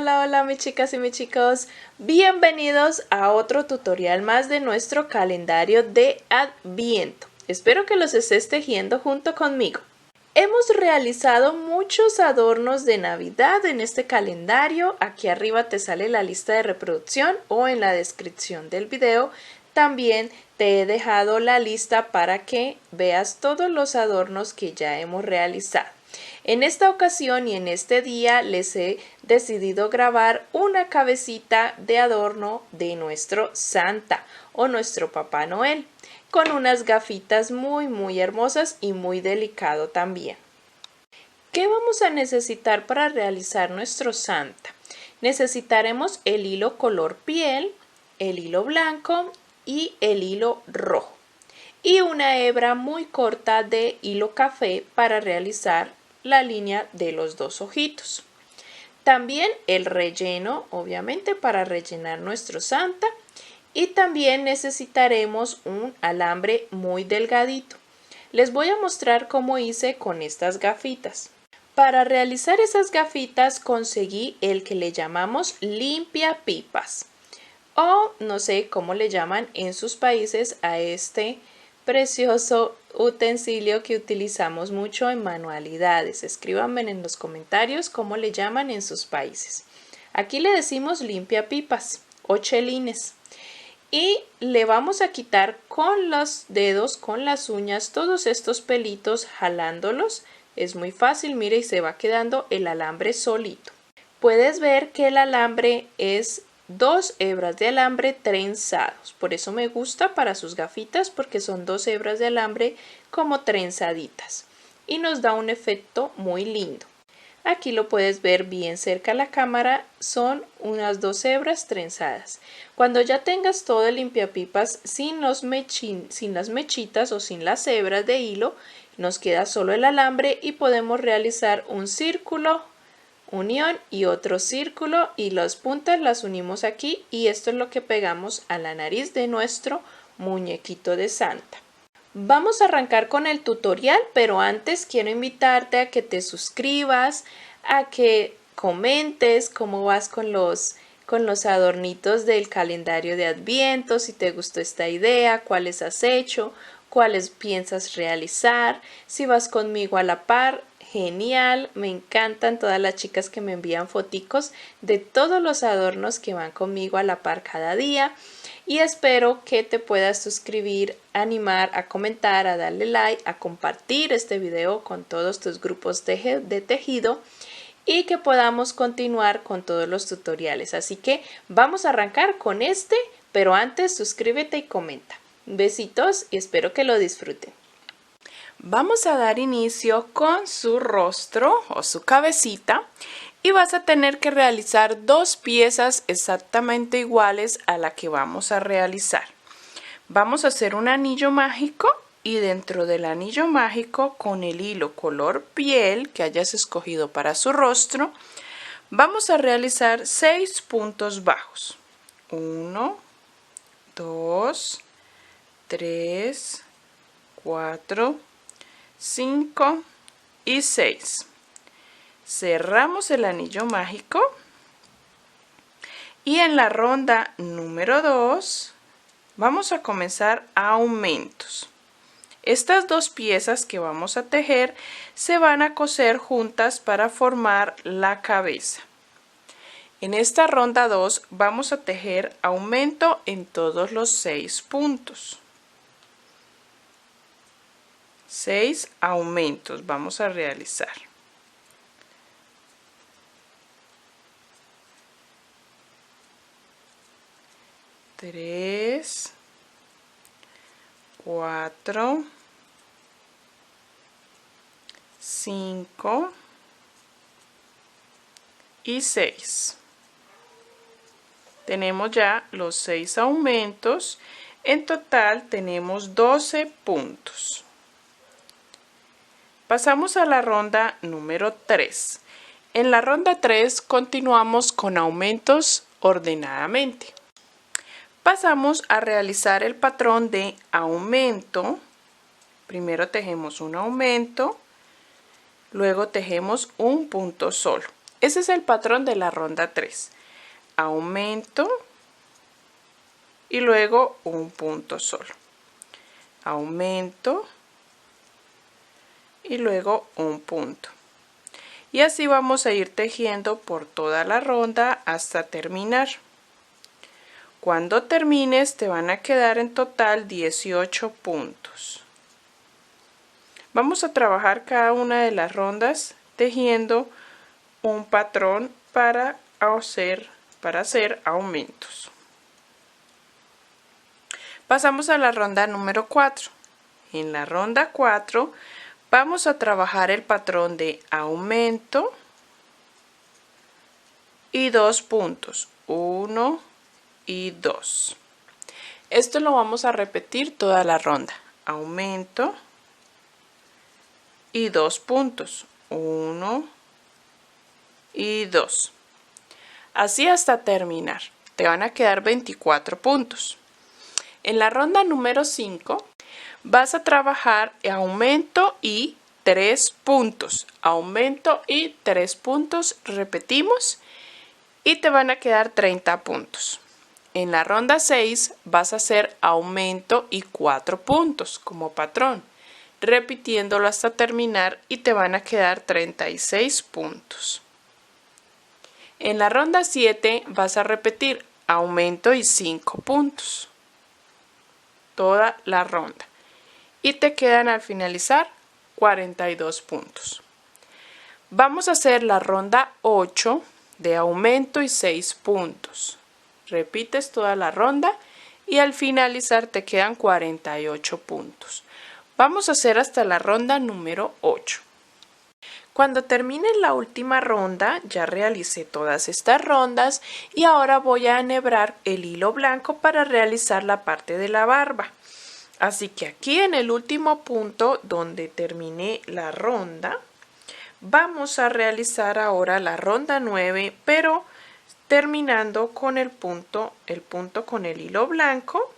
Hola mis chicas y mis chicos, bienvenidos a otro tutorial más de nuestro calendario de Adviento. Espero que los estés tejiendo junto conmigo. Hemos realizado muchos adornos de Navidad en este calendario. Aquí arriba te sale la lista de reproducción o en la descripción del video. También te he dejado la lista para que veas todos los adornos que ya hemos realizado. En esta ocasión y en este día les he decidido grabar una cabecita de adorno de nuestro Santa o nuestro Papá Noel con unas gafitas muy hermosas y muy delicado también. ¿Qué vamos a necesitar para realizar nuestro Santa? Necesitaremos el hilo color piel, el hilo blanco y el hilo rojo y una hebra muy corta de hilo café para realizar la línea de los dos ojitos. También el relleno, obviamente, para rellenar nuestro Santa. Y también necesitaremos un alambre muy delgadito. Les voy a mostrar cómo hice con estas gafitas. Para realizar esas gafitas conseguí el que le llamamos limpiapipas. O no sé cómo le llaman en sus países a este precioso utensilio que utilizamos mucho en manualidades. Escríbanme en los comentarios cómo le llaman en sus países. Aquí le decimos limpiapipas o chelines. Y le vamos a quitar con los dedos, con las uñas, todos estos pelitos jalándolos. Es muy fácil, mire, y se va quedando el alambre solito. Puedes ver que el alambre es 2 hebras de alambre trenzados. Por eso me gusta para sus gafitas, porque son 2 hebras de alambre como trenzaditas. Y nos da un efecto muy lindo. Aquí lo puedes ver bien cerca a la cámara, son unas 2 hebras trenzadas. Cuando ya tengas todo el limpiapipas sin las mechitas o sin las hebras de hilo, nos queda solo el alambre y podemos realizar un círculo, unión y otro círculo y las puntas las unimos aquí y esto es lo que pegamos a la nariz de nuestro muñequito de Santa. Vamos a arrancar con el tutorial, pero antes quiero invitarte a que te suscribas, a que comentes cómo vas con los adornitos del calendario de Adviento, si te gustó esta idea, cuáles has hecho, cuáles piensas realizar, si vas conmigo a la par. Genial, me encantan todas las chicas que me envían foticos de todos los adornos que van conmigo a la par cada día y espero que te puedas suscribir, animar, a comentar, a darle like, a compartir este video con todos tus grupos de tejido y que podamos continuar con todos los tutoriales. Así que vamos a arrancar con este, pero antes suscríbete y comenta. Besitos y espero que lo disfruten. Vamos a dar inicio con su rostro o su cabecita y vas a tener que realizar 2 piezas exactamente iguales a la que vamos a realizar. Vamos a hacer un anillo mágico y dentro del anillo mágico con el hilo color piel que hayas escogido para su rostro vamos a realizar 6 puntos bajos. 1, 2, 3, 4, 5 y 6. Cerramos el anillo mágico y en la ronda número 2 vamos a comenzar aumentos. Estas 2 piezas que vamos a tejer se van a coser juntas para formar la cabeza. En esta ronda 2 vamos a tejer aumento en todos los 6 puntos. 6 aumentos vamos a realizar. Tres, 4, 5 y 6. Tenemos ya los 6 aumentos. En total tenemos 12 puntos. Pasamos a la ronda número 3. En la ronda 3 continuamos con aumentos ordenadamente. Pasamos a realizar el patrón de aumento. Primero tejemos un aumento, luego tejemos un punto solo. Ese es el patrón de la ronda 3. Aumento y luego un punto solo. Aumento y luego un punto. Y así vamos a ir tejiendo por toda la ronda hasta terminar. Cuando termines te van a quedar en total 18 puntos. Vamos a trabajar cada una de las rondas tejiendo un patrón para hacer aumentos. Pasamos a la ronda número 4. En la ronda 4 vamos a trabajar el patrón de aumento y 2 puntos, 1 y 2. Esto lo vamos a repetir toda la ronda. Aumento y 2 puntos, 1 y 2. Así hasta terminar. Te van a quedar 24 puntos. En la ronda número 5 vas a trabajar aumento y 3 puntos. Aumento y 3 puntos. Repetimos. Y te van a quedar 30 puntos. En la ronda 6 vas a hacer aumento y 4 puntos como patrón, repitiéndolo hasta terminar y te van a quedar 36 puntos. En la ronda 7 vas a repetir aumento y 5 puntos toda la ronda y te quedan al finalizar 42 puntos. Vamos a hacer la ronda 8 de aumento y 6 puntos. Repites toda la ronda y al finalizar te quedan 48 puntos. Vamos a hacer hasta la ronda número 8. Cuando termine la última ronda, ya realicé todas estas rondas y ahora voy a enhebrar el hilo blanco para realizar la parte de la barba. Así que aquí en el último punto donde terminé la ronda, vamos a realizar ahora la ronda 9, pero terminando con el punto con el hilo blanco.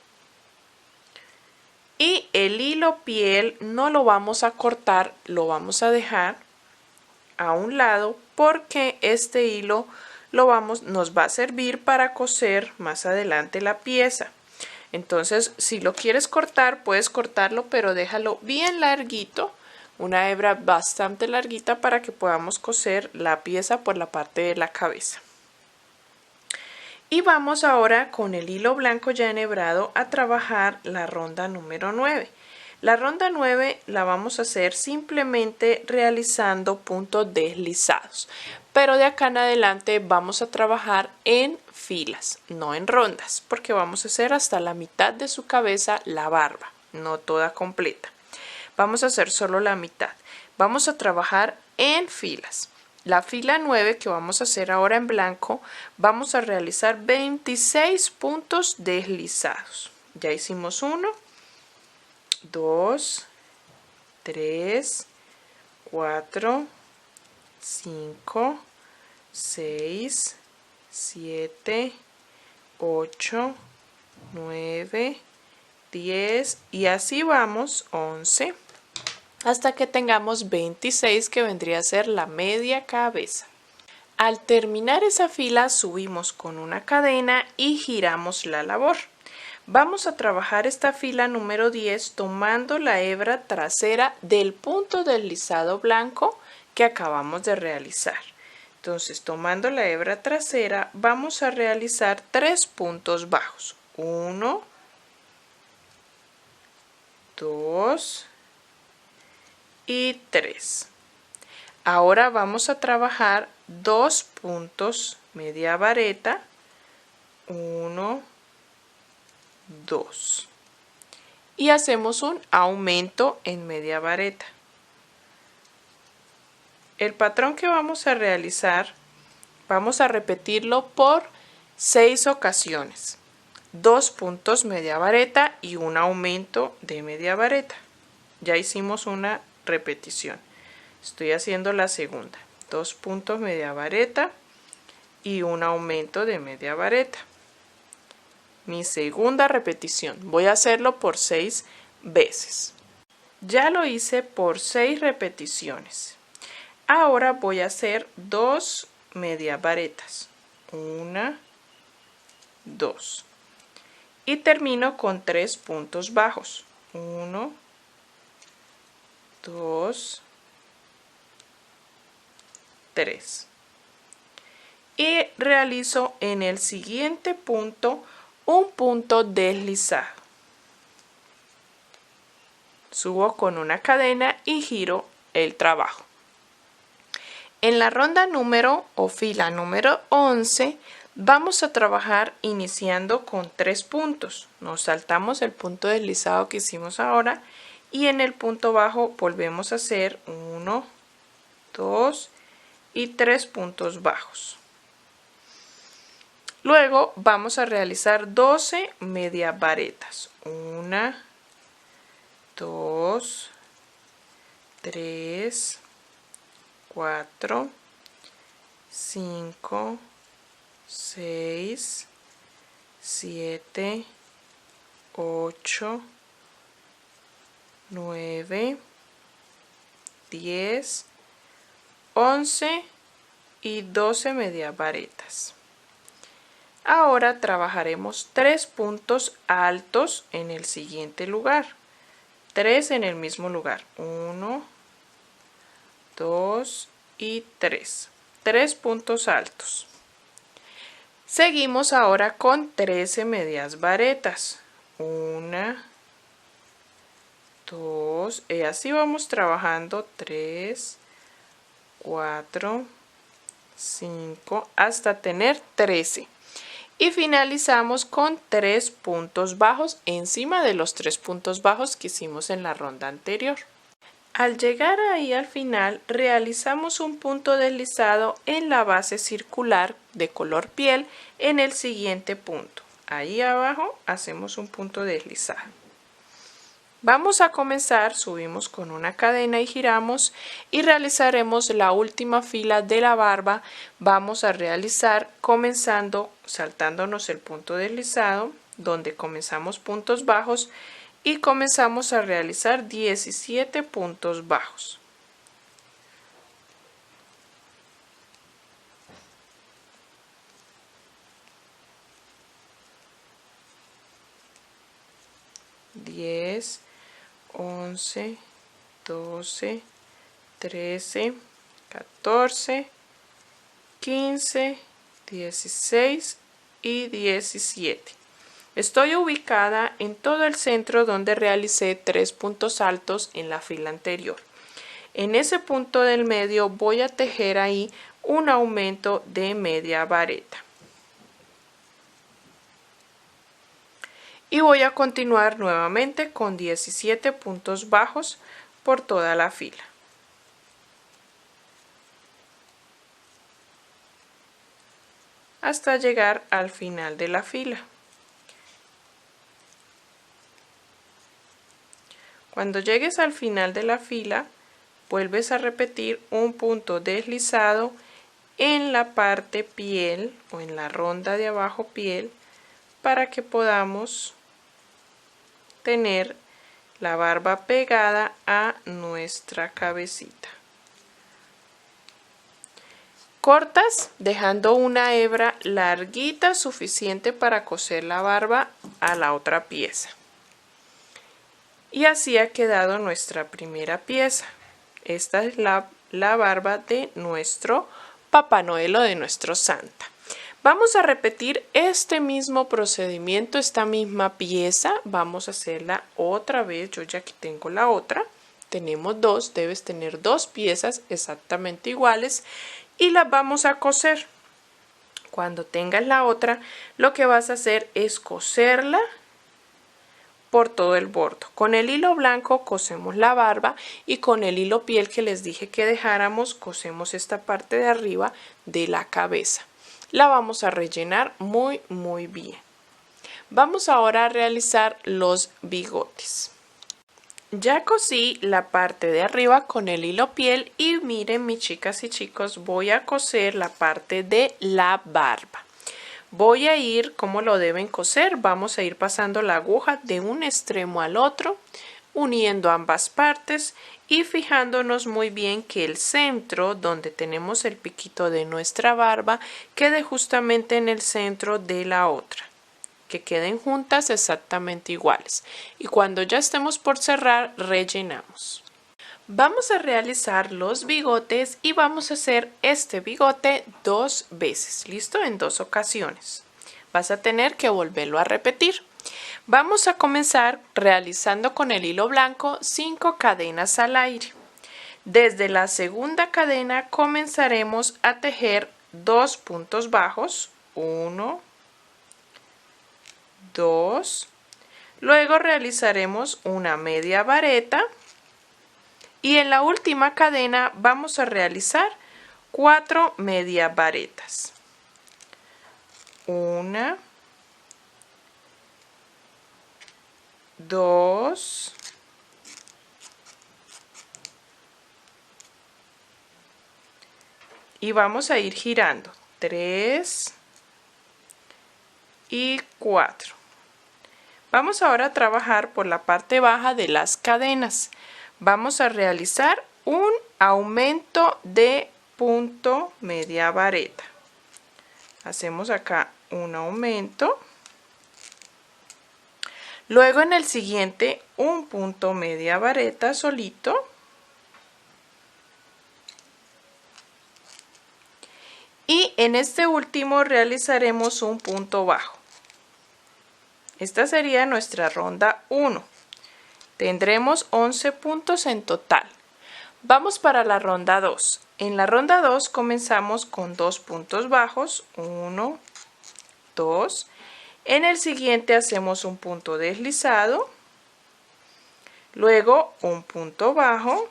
Y el hilo piel no lo vamos a cortar, lo vamos a dejar a un lado porque este hilo nos va a servir para coser más adelante la pieza. Entonces, si lo quieres cortar, puedes cortarlo, pero déjalo bien larguito, una hebra bastante larguita para que podamos coser la pieza por la parte de la cabeza. Y vamos ahora con el hilo blanco ya enhebrado a trabajar la ronda número 9. La ronda 9 la vamos a hacer simplemente realizando puntos deslizados, pero de acá en adelante vamos a trabajar en filas, no en rondas, porque vamos a hacer hasta la mitad de su cabeza la barba, no toda completa. Vamos a hacer solo la mitad. Vamos a trabajar en filas. La fila 9 que vamos a hacer ahora en blanco, vamos a realizar 26 puntos deslizados. Ya hicimos 1, 2, 3, 4, 5, 6, 7, 8, 9, 10 y así vamos 11 hasta que tengamos 26 que vendría a ser la media cabeza. Al terminar esa fila subimos con una cadena y giramos la labor. Vamos a trabajar esta fila número 10 tomando la hebra trasera del punto deslizado blanco que acabamos de realizar. Entonces, tomando la hebra trasera, vamos a realizar 3 puntos bajos. 1, 2 y 3. Ahora vamos a trabajar 2 puntos media vareta. 1, 2. Y hacemos un aumento en media vareta. El patrón que vamos a realizar, vamos a repetirlo por 6 ocasiones. 2 puntos media vareta y un aumento de media vareta. Ya hicimos una repetición. Estoy haciendo la segunda. 2 puntos media vareta y un aumento de media vareta. Mi segunda repetición. Voy a hacerlo por 6 veces. Ya lo hice por 6 repeticiones. Ahora voy a hacer 2 medias varetas. 1, 2. Y termino con 3 puntos bajos. 1, 2, 3. Y realizo en el siguiente punto un punto deslizado. Subo con una cadena y giro el trabajo. En la ronda número o fila número 11 vamos a trabajar iniciando con 3 puntos. Nos saltamos el punto deslizado que hicimos ahora y en el punto bajo volvemos a hacer 1, 2 y 3 puntos bajos. Luego vamos a realizar 12 medias varetas. 1, 2, 3, 4, 5, 6, 7, 8, 9, 10, 11 y 12 medias varetas. Ahora trabajaremos 3 puntos altos en el siguiente lugar. 3 en el mismo lugar. 1, 2 y 3. 3 puntos altos. Seguimos ahora con 13 medias varetas. 1, 2, y así vamos trabajando 3, 4, 5, hasta tener 13. Y finalizamos con 3 puntos bajos encima de los 3 puntos bajos que hicimos en la ronda anterior. Al llegar ahí al final, realizamos un punto deslizado en la base circular de color piel en el siguiente punto. Ahí abajo hacemos un punto deslizado. Vamos a comenzar, subimos con una cadena y giramos y realizaremos la última fila de la barba. Vamos a realizar comenzando saltándonos el punto deslizado donde comenzamos puntos bajos y comenzamos a realizar 17 puntos bajos. Diez, 11, 12, 13, 14, 15, 16 y 17. Estoy ubicada en todo el centro donde realicé 3 puntos altos en la fila anterior. En ese punto del medio voy a tejer ahí un aumento de media vareta. Y voy a continuar nuevamente con 17 puntos bajos por toda la fila. Hasta llegar al final de la fila. Cuando llegues al final de la fila, vuelves a repetir un punto deslizado en la parte piel o en la ronda de abajo piel para que podamos tener la barba pegada a nuestra cabecita. Cortas dejando una hebra larguita suficiente para coser la barba a la otra pieza. Y así ha quedado nuestra primera pieza. Esta es la barba de nuestro Papá Noel o de nuestro Santa. Vamos a repetir este mismo procedimiento, esta misma pieza. Vamos a hacerla otra vez. Yo ya aquí tengo la otra. Tenemos dos, debes tener 2 piezas exactamente iguales y las vamos a coser. Cuando tengas la otra, lo que vas a hacer es coserla por todo el borde. Con el hilo blanco cosemos la barba y con el hilo piel que les dije que dejáramos, cosemos esta parte de arriba de la cabeza. La vamos a rellenar muy bien. Vamos ahora a realizar los bigotes. Ya cosí la parte de arriba con el hilo piel y miren mis chicas y chicos, voy a coser la parte de la barba. Voy a ir, ¿cómo lo deben coser? Vamos a ir pasando la aguja de un extremo al otro, uniendo ambas partes y fijándonos muy bien que el centro donde tenemos el piquito de nuestra barba quede justamente en el centro de la otra, que queden juntas exactamente iguales. Y cuando ya estemos por cerrar, rellenamos. Vamos a realizar los bigotes y vamos a hacer este bigote 2 veces, ¿listo? En 2 ocasiones. Vas a tener que volverlo a repetir. Vamos a comenzar realizando con el hilo blanco 5 cadenas al aire. Desde la segunda cadena comenzaremos a tejer 2 puntos bajos, 1, 2, luego realizaremos una media vareta y en la última cadena vamos a realizar 4 medias varetas. 1, 2, y vamos a ir girando 3 y 4. Vamos ahora a trabajar por la parte baja de las cadenas. Vamos a realizar un aumento de punto media vareta. Hacemos acá un aumento. Luego en el siguiente un punto media vareta solito. Y en este último realizaremos un punto bajo. Esta sería nuestra ronda 1. Tendremos 11 puntos en total. Vamos para la ronda 2. En la ronda 2 comenzamos con 2 puntos bajos, 1, 2. En el siguiente hacemos un punto deslizado, luego un punto bajo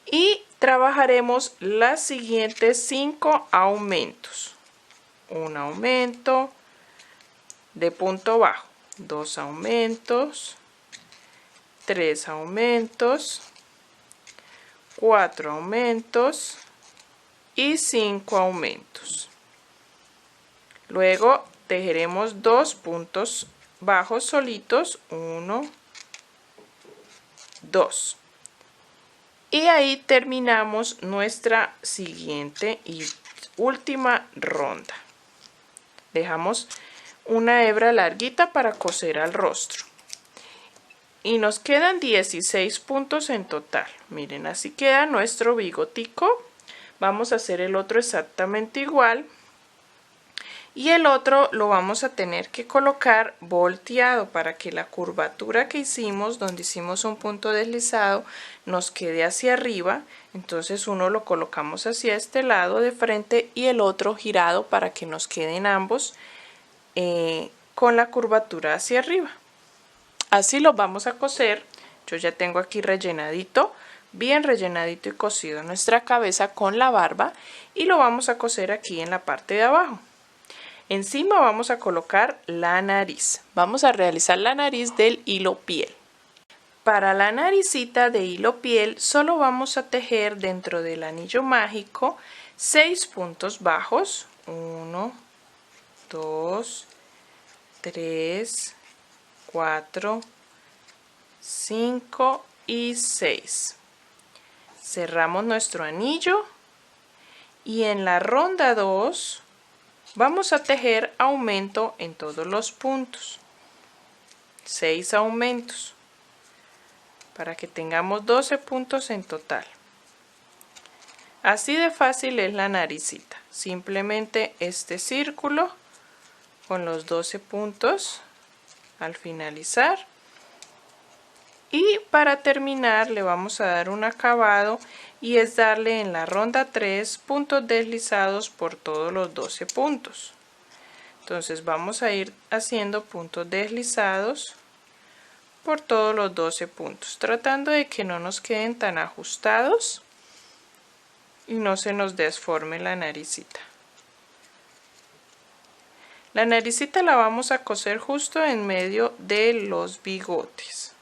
y trabajaremos las siguientes 5 aumentos. Un aumento de punto bajo, 2 aumentos, 3 aumentos, 4 aumentos y 5 aumentos. Luego tejeremos 2 puntos bajos solitos, 1, 2. Y ahí terminamos nuestra siguiente y última ronda. Dejamos una hebra larguita para coser al rostro. Y nos quedan 16 puntos en total. Miren, así queda nuestro bigotico. Vamos a hacer el otro exactamente igual. Y el otro lo vamos a tener que colocar volteado para que la curvatura que hicimos, donde hicimos un punto deslizado, nos quede hacia arriba. Entonces uno lo colocamos hacia este lado de frente y el otro girado para que nos queden ambos con la curvatura hacia arriba. Así lo vamos a coser. Yo ya tengo aquí rellenadito, bien rellenadito y cosido nuestra cabeza con la barba y lo vamos a coser aquí en la parte de abajo. Encima vamos a colocar la nariz. Vamos a realizar la nariz del hilo piel. Para la naricita de hilo piel solo vamos a tejer dentro del anillo mágico 6 puntos bajos. 1, 2, 3, 4, 5 y 6. Cerramos nuestro anillo y en la ronda 2 vamos a tejer aumento en todos los puntos. 6 aumentos para que tengamos 12 puntos en total. Así de fácil es la naricita. Simplemente este círculo con los 12 puntos al finalizar. Y para terminar le vamos a dar un acabado y es darle en la ronda 3 puntos deslizados por todos los 12 puntos. Entonces vamos a ir haciendo puntos deslizados por todos los 12 puntos, tratando de que no nos queden tan ajustados y no se nos desforme la naricita. La naricita la vamos a coser justo en medio de los bigotes.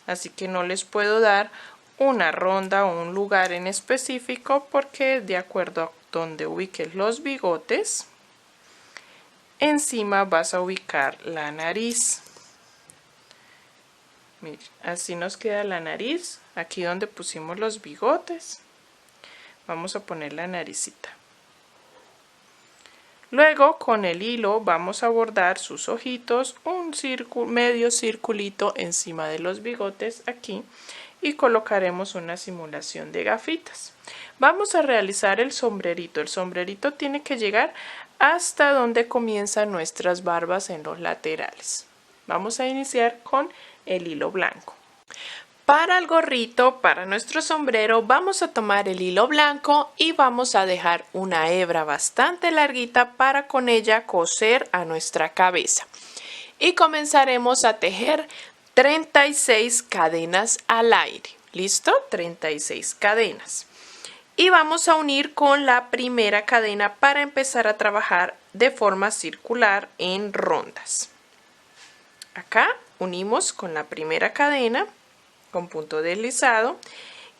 Así que no les puedo dar una ronda o un lugar en específico porque de acuerdo a donde ubiques los bigotes, encima vas a ubicar la nariz. Miren, así nos queda la nariz, aquí donde pusimos los bigotes. Vamos a poner la naricita. Luego con el hilo vamos a bordar sus ojitos, un medio circulito encima de los bigotes aquí y colocaremos una simulación de gafitas. Vamos a realizar el sombrerito. El sombrerito tiene que llegar hasta donde comienzan nuestras barbas en los laterales. Vamos a iniciar con el hilo blanco. Para el gorrito, para nuestro sombrero, vamos a tomar el hilo blanco y vamos a dejar una hebra bastante larguita para con ella coser a nuestra cabeza. Y comenzaremos a tejer 36 cadenas al aire. ¿Listo? 36 cadenas. Y vamos a unir con la primera cadena para empezar a trabajar de forma circular en rondas. Acá unimos con la primera cadena con punto deslizado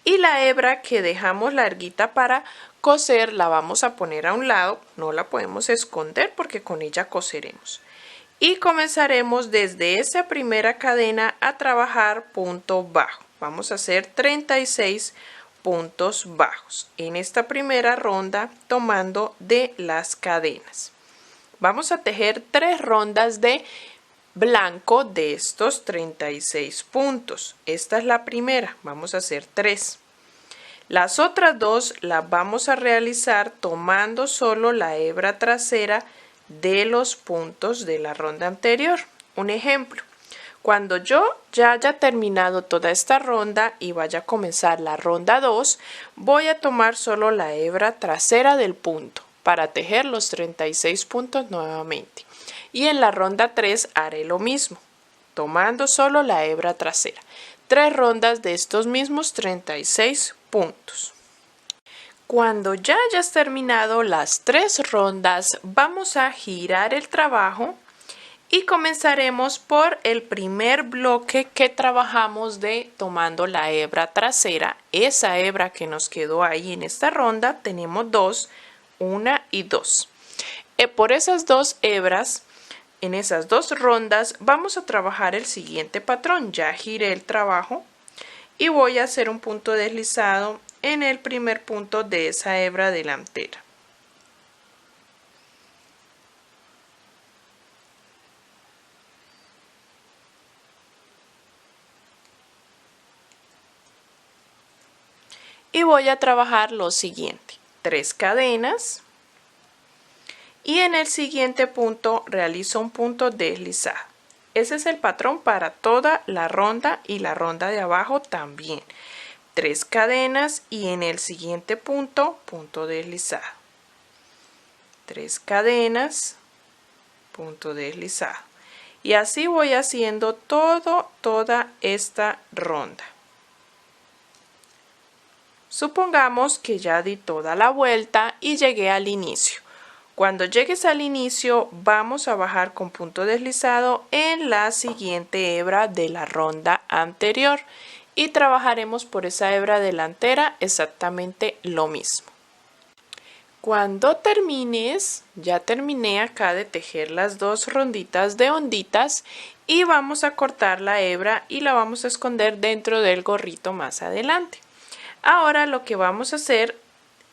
y la hebra que dejamos larguita para coser la vamos a poner a un lado, no la podemos esconder porque con ella coseremos. Y comenzaremos desde esa primera cadena a trabajar punto bajo. Vamos a hacer 36 puntos bajos en esta primera ronda tomando de las cadenas. Vamos a tejer 3 rondas de blanco de estos 36 puntos. Esta es la primera, vamos a hacer 3. Las otras 2 las vamos a realizar tomando solo la hebra trasera de los puntos de la ronda anterior. Un ejemplo, cuando yo ya haya terminado toda esta ronda y vaya a comenzar la ronda 2, voy a tomar solo la hebra trasera del punto para tejer los 36 puntos nuevamente. Y en la ronda 3 haré lo mismo, tomando solo la hebra trasera. 3 rondas de estos mismos 36 puntos. Cuando ya hayas terminado las 3 rondas, vamos a girar el trabajo y comenzaremos por el primer bloque que trabajamos de tomando la hebra trasera. Esa hebra que nos quedó ahí en esta ronda, tenemos 2, 1 y 2. Por esas 2 hebras, en esas 2 rondas vamos a trabajar el siguiente patrón. Ya giré el trabajo y voy a hacer un punto deslizado en el primer punto de esa hebra delantera. Y voy a trabajar lo siguiente, 3 cadenas. Y en el siguiente punto realizo un punto deslizado. Ese es el patrón para toda la ronda y la ronda de abajo también. 3 cadenas y en el siguiente punto, punto deslizado. 3 cadenas, punto deslizado. Y así voy haciendo toda esta ronda. Supongamos que ya di toda la vuelta y llegué al inicio. Cuando llegues al inicio, vamos a bajar con punto deslizado en la siguiente hebra de la ronda anterior y trabajaremos por esa hebra delantera exactamente lo mismo. Cuando termines, ya terminé acá de tejer las 2 ronditas de onditas y vamos a cortar la hebra y la vamos a esconder dentro del gorrito más adelante. Ahora lo que vamos a hacer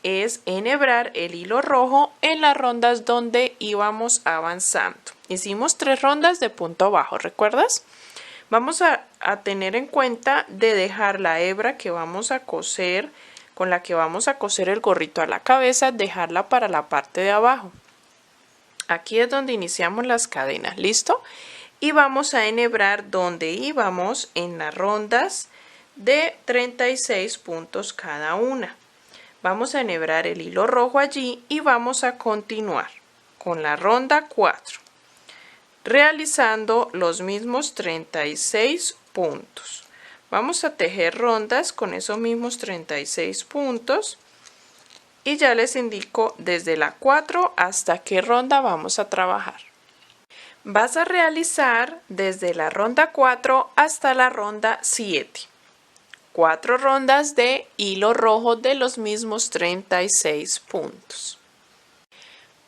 es enhebrar el hilo rojo en las rondas donde íbamos avanzando. Hicimos 3 rondas de punto bajo, ¿recuerdas? Vamos a tener en cuenta de dejar la hebra que vamos a coser, con la que vamos a coser el gorrito a la cabeza, dejarla para la parte de abajo. Aquí es donde iniciamos las cadenas, ¿listo? Y vamos a enhebrar donde íbamos en las rondas de 36 puntos cada una. Vamos a enhebrar el hilo rojo allí y vamos a continuar con la ronda 4, realizando los mismos 36 puntos. Vamos a tejer rondas con esos mismos 36 puntos y ya les indico desde la 4 hasta qué ronda vamos a trabajar. Vas a realizar desde la ronda 4 hasta la ronda 7. 4 rondas de hilo rojo de los mismos 36 puntos.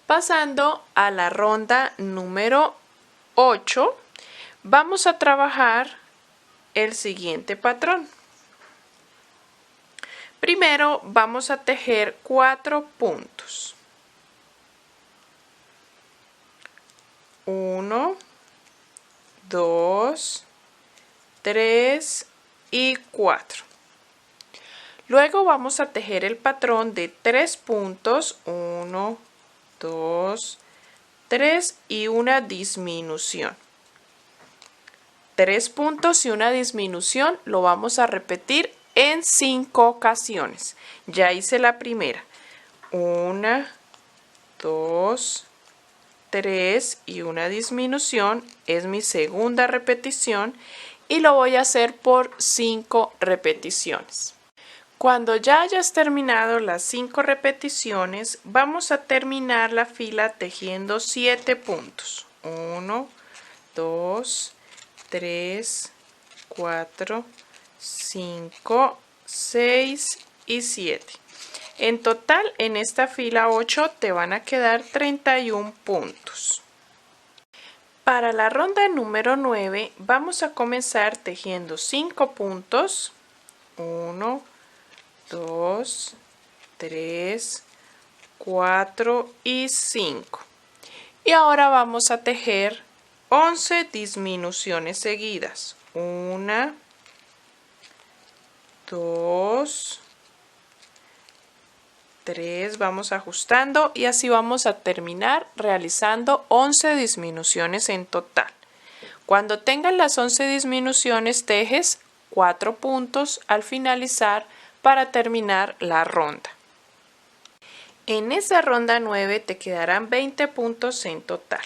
Pasando a la ronda número 8, vamos a trabajar el siguiente patrón. Primero vamos a tejer 4 puntos. 1, 2, 3 y 4. Luego vamos a tejer el patrón de 3 puntos, 1, 2, 3 y una disminución. 3 puntos y una disminución lo vamos a repetir en 5 ocasiones. Ya hice la primera. 1, 2, 3 y una disminución es mi segunda repetición y lo voy a hacer por 5 repeticiones. Cuando ya hayas terminado las 5 repeticiones, vamos a terminar la fila tejiendo 7 puntos. 1, 2, 3, 4, 5, 6 y 7. En total, en esta fila 8 te van a quedar 31 puntos. Para la ronda número 9 vamos a comenzar tejiendo 5 puntos. 1, 2, 3, 4 y 5. Y ahora vamos a tejer 11 disminuciones seguidas. 1, 2, 3, vamos ajustando y así vamos a terminar realizando 11 disminuciones en total. Cuando tengan las 11 disminuciones, tejes 4 puntos al finalizar para terminar la ronda. En esa ronda 9 te quedarán 20 puntos en total.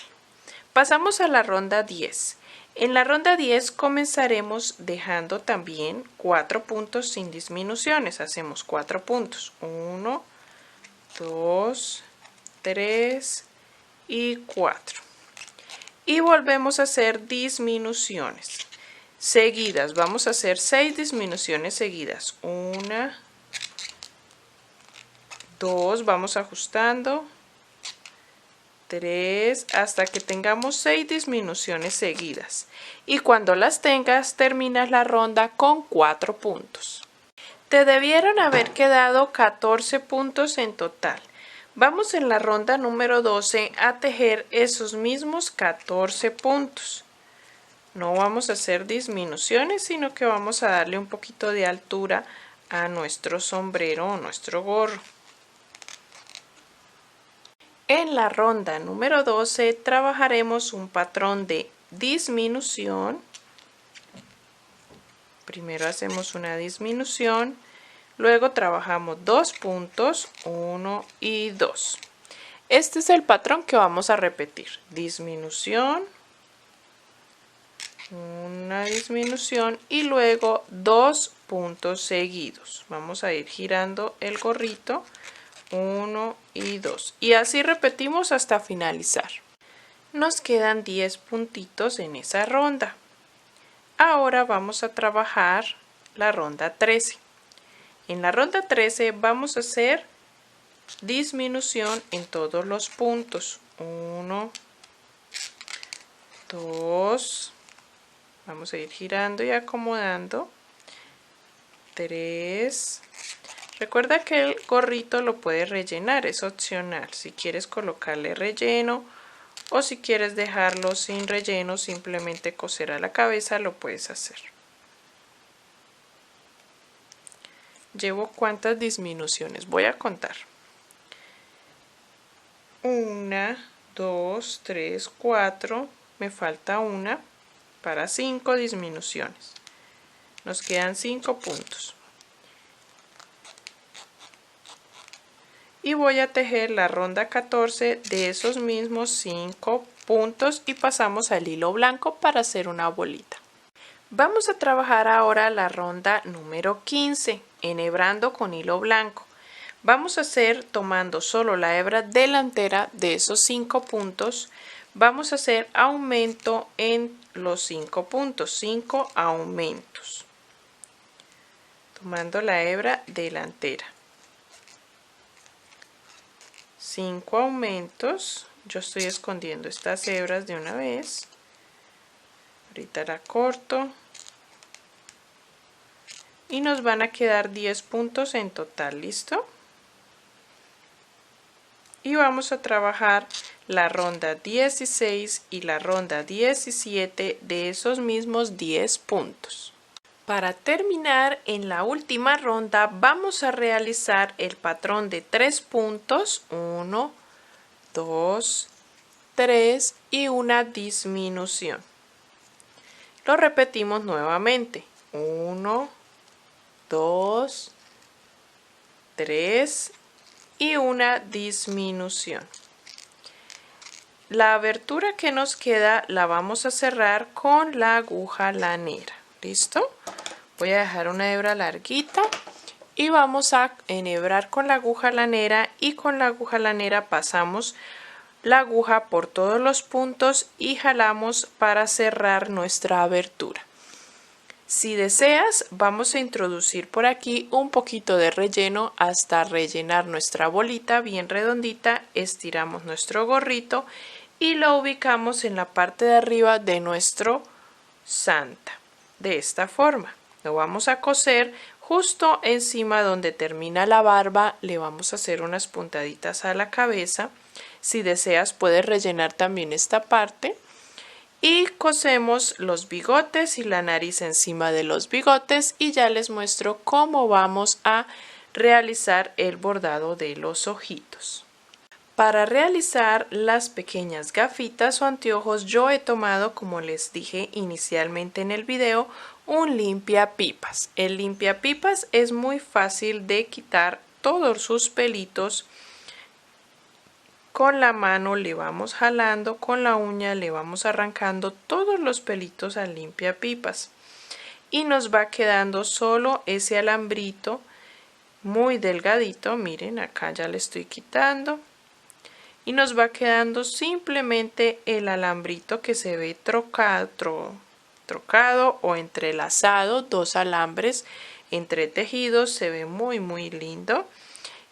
Pasamos a la ronda 10. En la ronda 10 comenzaremos dejando también 4 puntos sin disminuciones. Hacemos 4 puntos. 1, 2, 3 y 4. Y volvemos a hacer disminuciones seguidas. Vamos a hacer 6 disminuciones seguidas. 1, 2, vamos ajustando. 3 hasta que tengamos 6 disminuciones seguidas. Y cuando las tengas, terminas la ronda con 4 puntos. Te debieron haber quedado 14 puntos en total. Vamos en la ronda número 12 a tejer esos mismos 14 puntos. No vamos a hacer disminuciones, sino que vamos a darle un poquito de altura a nuestro sombrero o nuestro gorro. En la ronda número 12 trabajaremos un patrón de disminución. Primero hacemos una disminución, luego trabajamos 2 puntos, 1 y 2. Este es el patrón que vamos a repetir. Disminución, una disminución y luego 2 puntos seguidos. Vamos a ir girando el gorrito. 1 y 2 y así repetimos hasta finalizar. Nos quedan 10 puntitos en esa ronda. Ahora vamos a trabajar la ronda 13. En la ronda 13 vamos a hacer disminución en todos los puntos. 1, 2, vamos a ir girando y acomodando. 3. Recuerda que el gorrito lo puedes rellenar, es opcional. Si quieres colocarle relleno o si quieres dejarlo sin relleno, simplemente coser a la cabeza, lo puedes hacer. Llevo cuántas disminuciones, voy a contar. 1, 2, 3, 4, me falta una para 5 disminuciones. Nos quedan 5 puntos. Y voy a tejer la ronda 14 de esos mismos 5 puntos y pasamos al hilo blanco para hacer una bolita. Vamos a trabajar ahora la ronda número 15, enhebrando con hilo blanco. Vamos a hacer, tomando solo la hebra delantera de esos 5 puntos, vamos a hacer aumento en los 5 puntos, 5 aumentos. Tomando la hebra delantera. 5 aumentos, yo estoy escondiendo estas hebras de una vez, ahorita la corto, y nos van a quedar 10 puntos en total, ¿listo? Y vamos a trabajar la ronda 16 y la ronda 17 de esos mismos 10 puntos. Para terminar, en la última ronda vamos a realizar el patrón de 3 puntos, 1, 2, 3 y una disminución. Lo repetimos nuevamente, 1, 2, 3 y una disminución. La abertura que nos queda la vamos a cerrar con la aguja lanera. ¿Listo? Voy a dejar una hebra larguita y vamos a enhebrar con la aguja lanera, y con la aguja lanera pasamos la aguja por todos los puntos y jalamos para cerrar nuestra abertura. Si deseas, vamos a introducir por aquí un poquito de relleno hasta rellenar nuestra bolita bien redondita. Estiramos nuestro gorrito y lo ubicamos en la parte de arriba de nuestro santa. De esta forma, lo vamos a coser justo encima donde termina la barba. Le vamos a hacer unas puntaditas a la cabeza. Si deseas, puedes rellenar también esta parte. Y cosemos los bigotes y la nariz encima de los bigotes, y ya les muestro cómo vamos a realizar el bordado de los ojitos. Para realizar las pequeñas gafitas o anteojos, yo he tomado, como les dije inicialmente en el video, un limpiapipas. El limpiapipas es muy fácil de quitar todos sus pelitos. Con la mano le vamos jalando, con la uña le vamos arrancando todos los pelitos al limpiapipas y nos va quedando solo ese alambrito muy delgadito. Miren, acá ya le estoy quitando y nos va quedando simplemente el alambrito que se ve trocado o entrelazado, dos alambres entretejidos. Se ve muy lindo.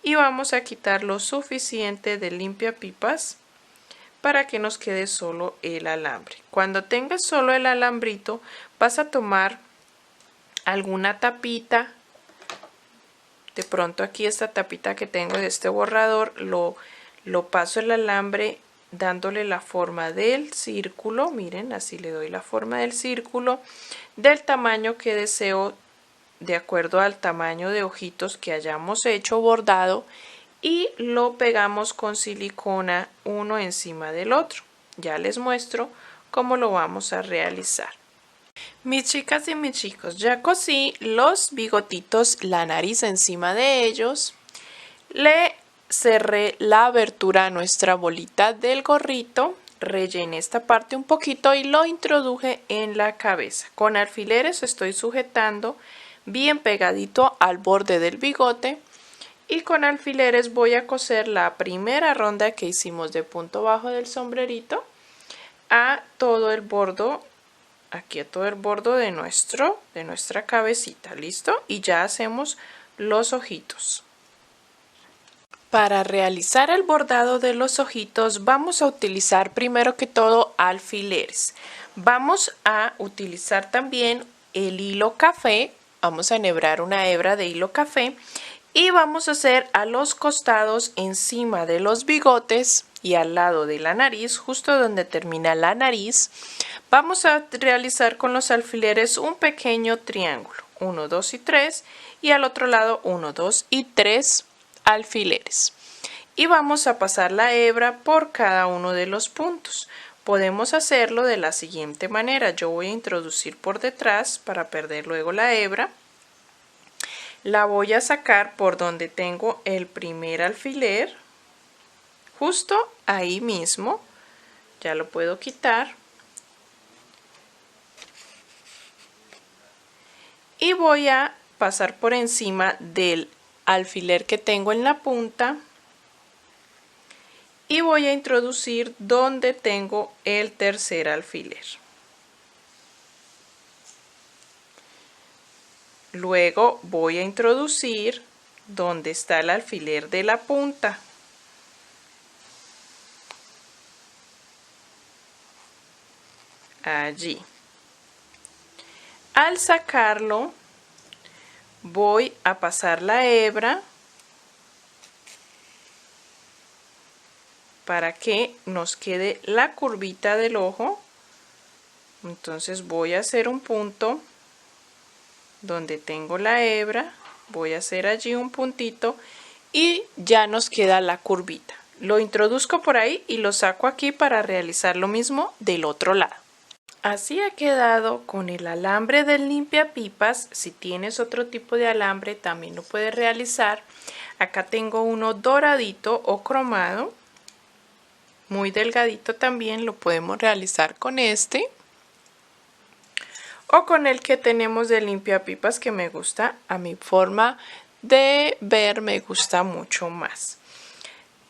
Y vamos a quitar lo suficiente de limpiapipas para que nos quede solo el alambre. Cuando tengas solo el alambrito, vas a tomar alguna tapita. De pronto aquí esta tapita que tengo de este borrador, lo paso el alambre dándole la forma del círculo. Miren, así le doy la forma del círculo del tamaño que deseo, de acuerdo al tamaño de ojitos que hayamos hecho bordado, y lo pegamos con silicona uno encima del otro. Ya les muestro cómo lo vamos a realizar. Mis chicas y mis chicos, ya cosí los bigotitos, la nariz encima de ellos. Le cerré la abertura a nuestra bolita del gorrito. Rellené esta parte un poquito y lo introduje en la cabeza. Con alfileres estoy sujetando bien pegadito al borde del bigote, y con alfileres voy a coser la primera ronda que hicimos de punto bajo del sombrerito a todo el bordo, aquí a todo el bordo de nuestra cabecita. ¿Listo? Y ya hacemos los ojitos. Para realizar el bordado de los ojitos vamos a utilizar primero que todo alfileres. Vamos a utilizar también el hilo café. Vamos a enhebrar una hebra de hilo café y vamos a hacer a los costados, encima de los bigotes y al lado de la nariz, justo donde termina la nariz, vamos a realizar con los alfileres un pequeño triángulo, 1, 2 y 3, y al otro lado 1, 2 y 3 alfileres. Y vamos a pasar la hebra por cada uno de los puntos. Podemos hacerlo de la siguiente manera. Yo voy a introducir por detrás para perder luego la hebra. La voy a sacar por donde tengo el primer alfiler, justo ahí mismo. Ya lo puedo quitar. Y voy a pasar por encima del alfiler que tengo en la punta. Y voy a introducir donde tengo el tercer alfiler. Luego voy a introducir donde está el alfiler de la punta. Allí. Al sacarlo, voy a pasar la hebra para que nos quede la curvita del ojo. Entonces voy a hacer un punto donde tengo la hebra, voy a hacer allí un puntito y ya nos queda la curvita. Lo introduzco por ahí y lo saco aquí para realizar lo mismo del otro lado. Así ha quedado con el alambre del limpiapipas. Si tienes otro tipo de alambre también lo puedes realizar. Acá tengo uno doradito o cromado, muy delgadito también, lo podemos realizar con este o con el que tenemos de limpiapipas, que me gusta, a mi forma de ver me gusta mucho más.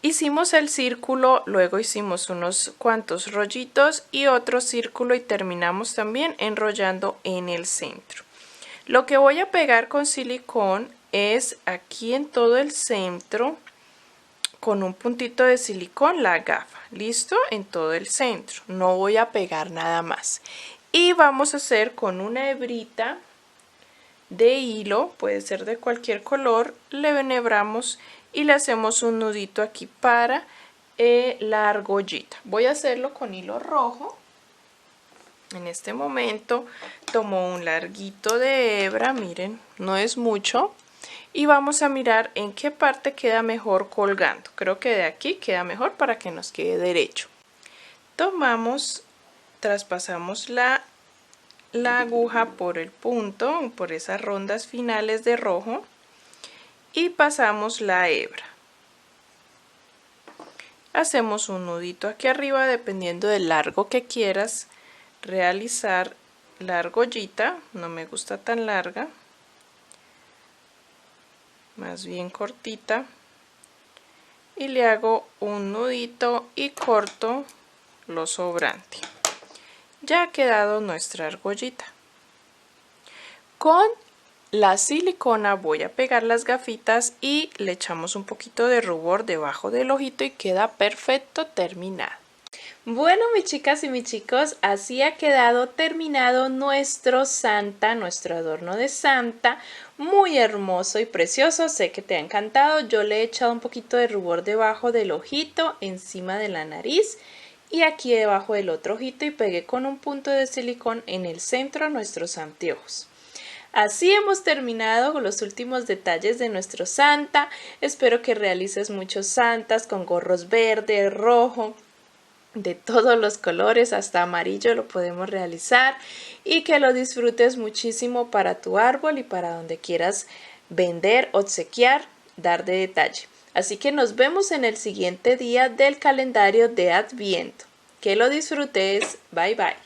Hicimos el círculo, luego hicimos unos cuantos rollitos y otro círculo y terminamos también enrollando en el centro. Lo que voy a pegar con silicón es aquí en todo el centro, con un puntito de silicón, la gafa. ¿Listo? En todo el centro. No voy a pegar nada más. Y vamos a hacer con una hebrita de hilo, puede ser de cualquier color, le enhebramos y le hacemos un nudito aquí para la argollita. Voy a hacerlo con hilo rojo. En este momento tomo un larguito de hebra, miren, no es mucho, y vamos a mirar en qué parte queda mejor colgando. Creo que de aquí queda mejor para que nos quede derecho. Tomamos, traspasamos la aguja por el punto, por esas rondas finales de rojo, y pasamos la hebra. Hacemos un nudito aquí arriba dependiendo del largo que quieras realizar la argollita. No me gusta tan larga, más bien cortita, y le hago un nudito y corto lo sobrante. Ya ha quedado nuestra argollita. Con la silicona voy a pegar las gafitas y le echamos un poquito de rubor debajo del ojito y queda perfecto terminado. Bueno, mis chicas y mis chicos, así ha quedado terminado nuestro Santa, nuestro adorno de Santa. Muy hermoso y precioso, sé que te ha encantado. Yo le he echado un poquito de rubor debajo del ojito, encima de la nariz y aquí debajo del otro ojito, y pegué con un punto de silicón en el centro nuestros anteojos. Así hemos terminado con los últimos detalles de nuestro Santa. Espero que realices muchos santas con gorros verde, rojo, de todos los colores, hasta amarillo lo podemos realizar, y que lo disfrutes muchísimo para tu árbol y para donde quieras vender, obsequiar, dar de detalle. Así que nos vemos en el siguiente día del calendario de Adviento. Que lo disfrutes. Bye bye.